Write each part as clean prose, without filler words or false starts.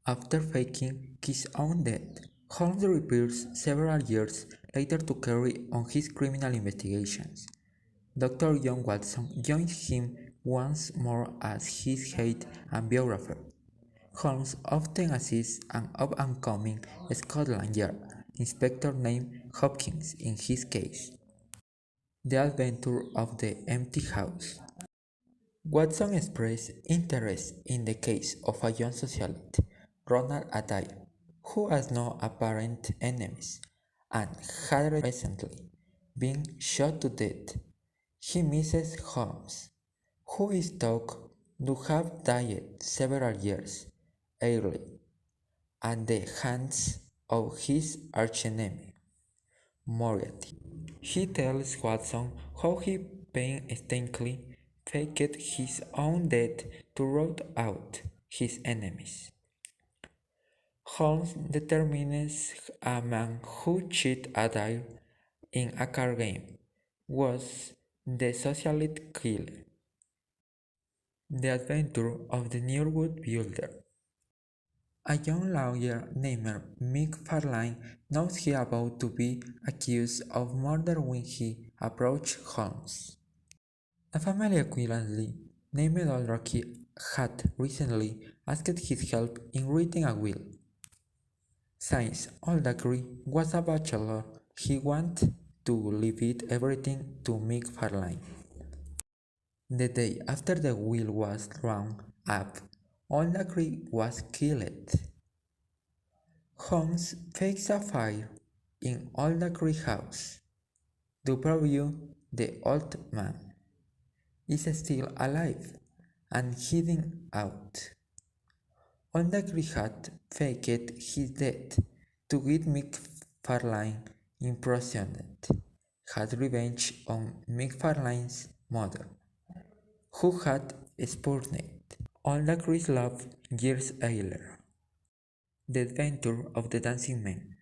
After faking his own death, Holmes reappears several years later to carry on his criminal investigations. Dr. John Watson joins him once more as his aide and biographer. Holmes often assists an up-and-coming Scotland Yard inspector named Hopkins in his case. The Adventure of the Empty House. Watson expressed interest in the case of a young socialite, Ronald Adair, who has no apparent enemies and had recently been shot to death. He misses Holmes, who is thought to have died several years early at the hands of his archenemy, Moriarty. He tells Watson how he painstakingly faked his own death to root out his enemies. Holmes determines a man who cheated Adair in a card game was the socialite killer. The Adventure of the Norwood Builder. A young lawyer named McFarlane knows he is about to be accused of murder when he approaches Holmes. A family acquaintance named Aldrich had recently asked his help in writing a will. Since Aldrich was a bachelor, he wanted to leave everything to McFarlane. The day after the will was drawn up, Aldrich was killed. Holmes fakes a fire in Aldrich's house to prove the old man is still alive and hiding out. Aldrich had faked his death to get McFarlane imprisoned, had revenge on McFarlane's mother, who had spurned Aldrich's love years earlier. The Adventure of the Dancing Man.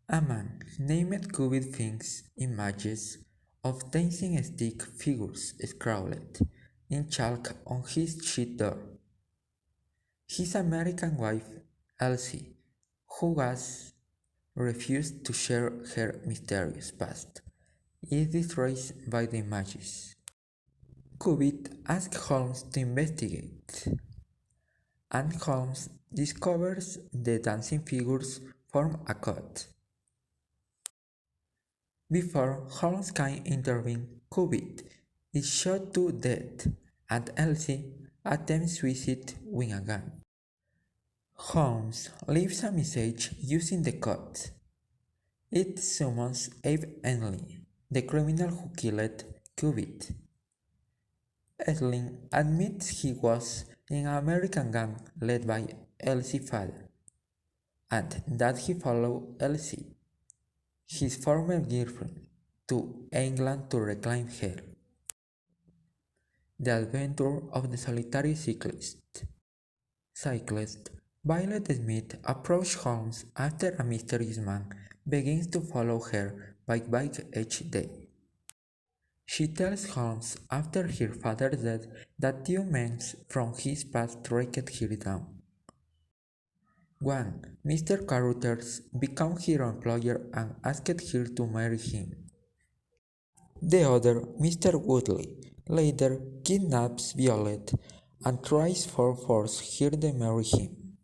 A man named Cubit thinks images of dancing stick figures scrawled in chalk on his sheet door. His American wife, Elsie, who has refused to share her mysterious past, is distressed by the images. Cubit asks Holmes to investigate, and Holmes discovers the dancing figures form a cult. Before Holmes can intervene, Cubit is shot to death and Elsie attempts suicide with a gun. Holmes leaves a message using the code. It summons Abe Enlin, the criminal who killed Cubit. Enlin admits he was in an American gang led by Elsie's father, and that he followed Elsie, his former girlfriend, to England to reclaim her. The Adventure of the Solitary Cyclist. Cyclist Violet Smith approaches Holmes after a mysterious man begins to follow her by bike each day. She tells Holmes after her father's death that two men from his past tracked her down. One, Mr. Carruthers, becomes her employer and asked her to marry him. The other, Mr. Woodley, later kidnaps Violet and tries to force her to marry him.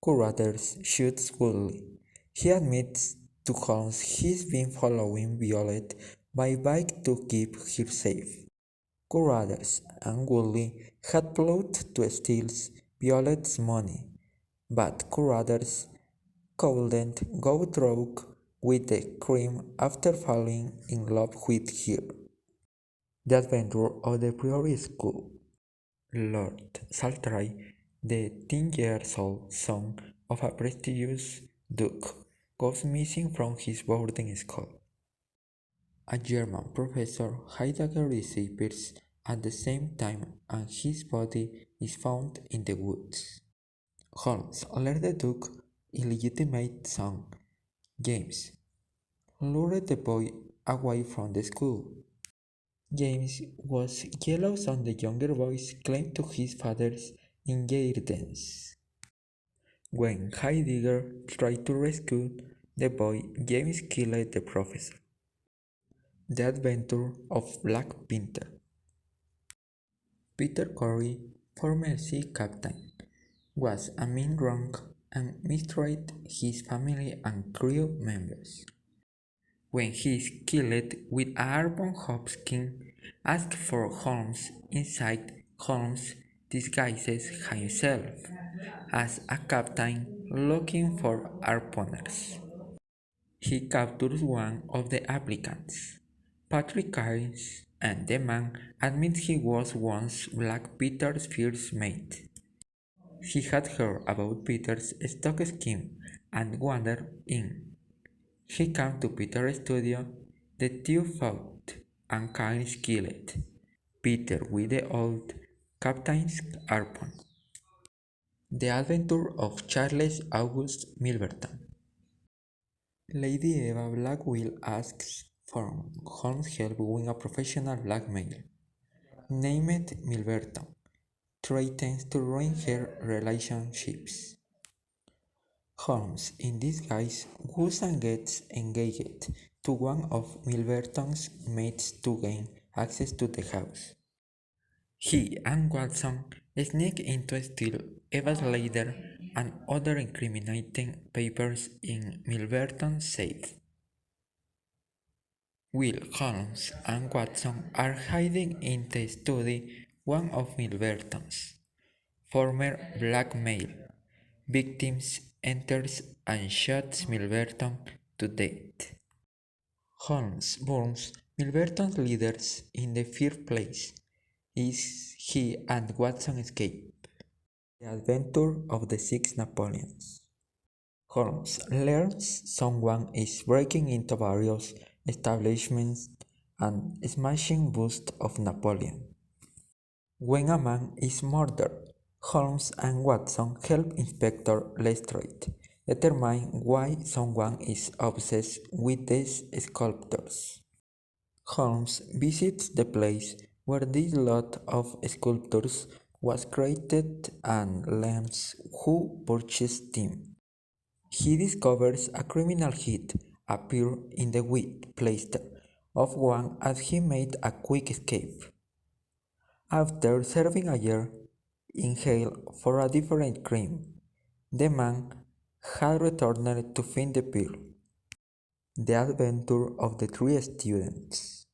Carruthers shoots Woodley. He admits to Holmes he's been following Violet by bike to keep her safe. Carruthers and Woodley had plotted to steal Violet's money, but Carruthers couldn't go through with the crime after falling in love with her. The Adventure of the Priory School. Lord Saltray, the 10-year-old son of a prestigious duke, goes missing from his boarding school. A German professor, Heidegger, disappears at the same time and his body is found in the woods. Holmes learns the Duke's illegitimate son, James, lured the boy away from the school. James was jealous of the younger boy's claim to his father's inheritance. When Heidegger tried to rescue the boy, James killed the professor. The Adventure of Black Panther. Peter Corey, former sea captain, was a mean drunk and mistreated his family and crew members. When he is killed with a harpoon, Hopkins asks for Holmes. Inside, Holmes disguises himself as a captain looking for harpooners. He captures one of the applicants, Patrick Harris, and the man admits he was once Black Peter's first mate. He had heard about Peter's stock scheme and wandered in. He came to Peter's studio, the two fought, and Keynes killed Peter with the old captain's harpoon. The Adventure of Charles Augustus Milverton. Lady Eva Blackwell asks for Holmes' help with a professional blackmailer, named Milverton, threatens to ruin her relationships. Holmes, in disguise, goes and gets engaged to one of Milverton's mates to gain access to the house. He and Watson sneak in to steal Eva's letter and other incriminating papers in Milverton's safe. While Holmes and Watson are hiding in the study, one of Milverton's former blackmail victims enters and shoots Milverton to death. Holmes burns Milverton's leaders in the fireplace. He and Watson escape. The Adventure of the Six Napoleons. Holmes learns someone is breaking into various establishments and smashing busts of Napoleon. When a man is murdered, Holmes and Watson help Inspector Lestrade determine why someone is obsessed with these sculptures. Holmes visits the place where this lot of sculptures was created and learns who purchased them. He discovers a criminal hit appear in the wheat plaster of one as he made a quick escape. After serving a year in jail for a different crime, the man had returned to find the pearl. The Adventure of the Three Students.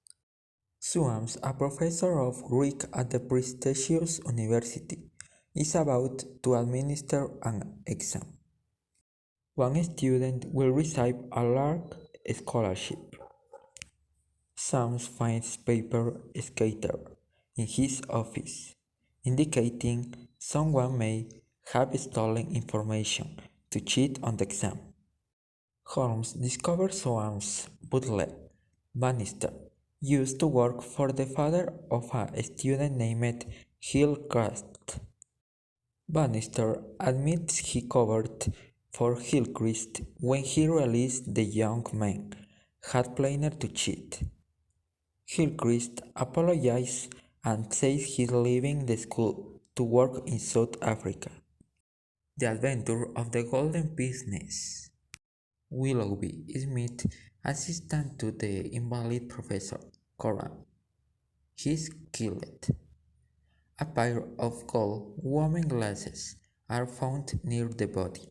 Suams, a professor of Greek at the prestigious university, is about to administer an exam. One student will receive a large scholarship. Sams finds paper scattered in his office, indicating someone may have stolen information to cheat on the exam. Holmes discovers Soam's butler, Bannister, used to work for the father of a student named Hillcrest. Bannister admits he covered for Hillcrest when he realized the young man had planned to cheat. Hillcrest apologizes and says he's leaving the school to work in South Africa. The Adventure of the Golden Business. Willoughby Smith, assistant to the invalid Professor Coram. He is killed. A pair of gold woman glasses are found near the body.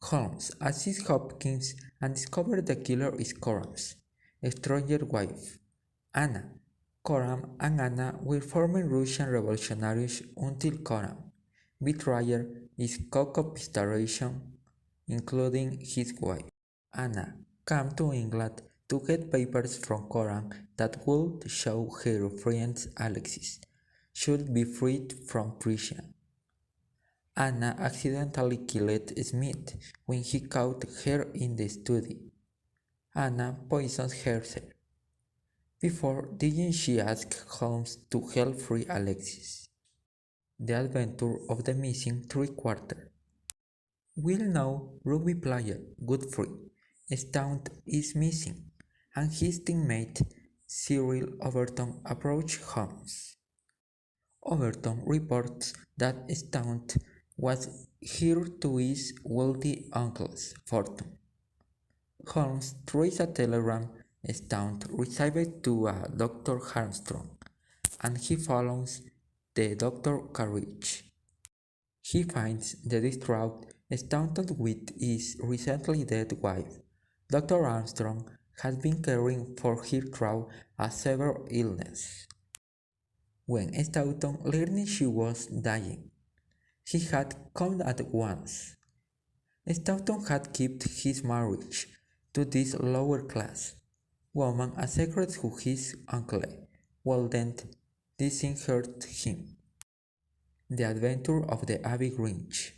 Holmes assists Hopkins and discovers the killer is Coram's stranger wife, Anna. Coram and Anna were former Russian revolutionaries until Coram's betrayer is co-conspiration, including his wife. Anna came to England to get papers from Coram that would show her friend Alexis should be freed from prison. Anna accidentally killed Smith when he caught her in the study. Anna poisons herself. Before dying, she asks Holmes to help free Alexis. The Adventure of the Missing Three-Quarter. Will now rugby player Godfrey Staunton is missing, and his teammate Cyril Overton approach Holmes. Overton reports that Stout was heir to his wealthy uncle's fortune. Holmes traces a telegram Stout received to a Dr. Armstrong, and he follows the doctor's carriage. He finds the distraught Stout with his recently dead wife. Dr. Armstrong has been caring for her through a severe illness. When Staunton learned she was dying, he had come at once. Staunton had kept his marriage to this lower class woman a secret to his uncle, Walden disinherited him. The Adventure of the Abbey Grange.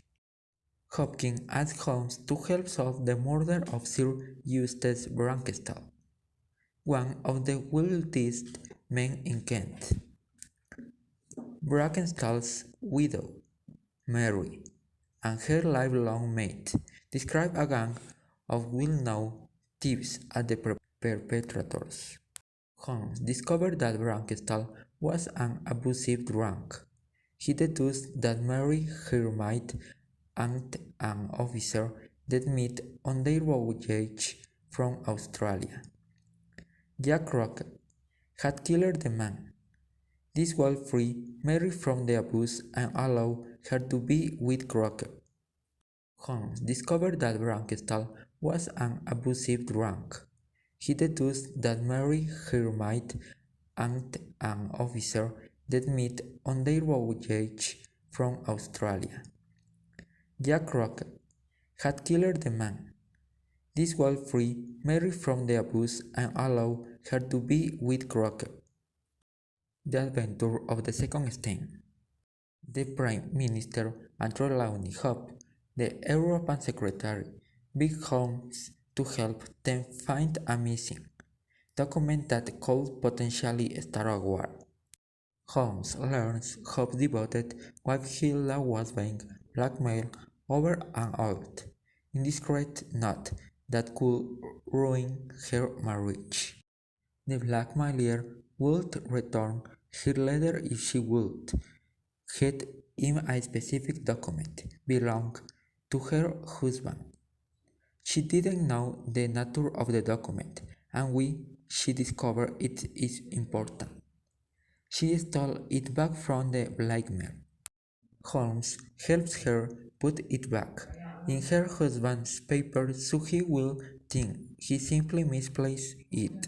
Hopkins asked Holmes to help solve the murder of Sir Eustace Brankstal, one of the wealthiest men in Kent. Brackenstal's widow, Mary, and her lifelong mate describe a gang of well-known thieves as the perpetrators. Holmes discovered that Brankstal was an abusive drunk. He deduced that Mary, her mate, and an officer they'd met on their voyage from Australia. Jack Crockett had killed the man. This will free Mary from the abuse and allow her to be with Crockett. Holmes discovered that Brankstal was an abusive drunk. He deduced that Mary, her mate, and an officer they'd met on their voyage from Australia. Jack Crockett had killed the man. This will free Mary from the abuse and allow her to be with Crockett. The Adventure of the Second Stain. The Prime Minister and Trelawney Hope, the European Secretary, begged Holmes to help them find a missing document that could potentially start a war. Holmes learns Hope's devoted wife Hilda was being blackmailed over an old, indiscreet note that could ruin her marriage. The blackmailer would return her letter if she would get him a specific document belonged to her husband. She didn't know the nature of the document, and she discovered it is important. She stole it back from the blackmailer. Holmes helps her put it back in her husband's paper so he will think he simply misplaced it.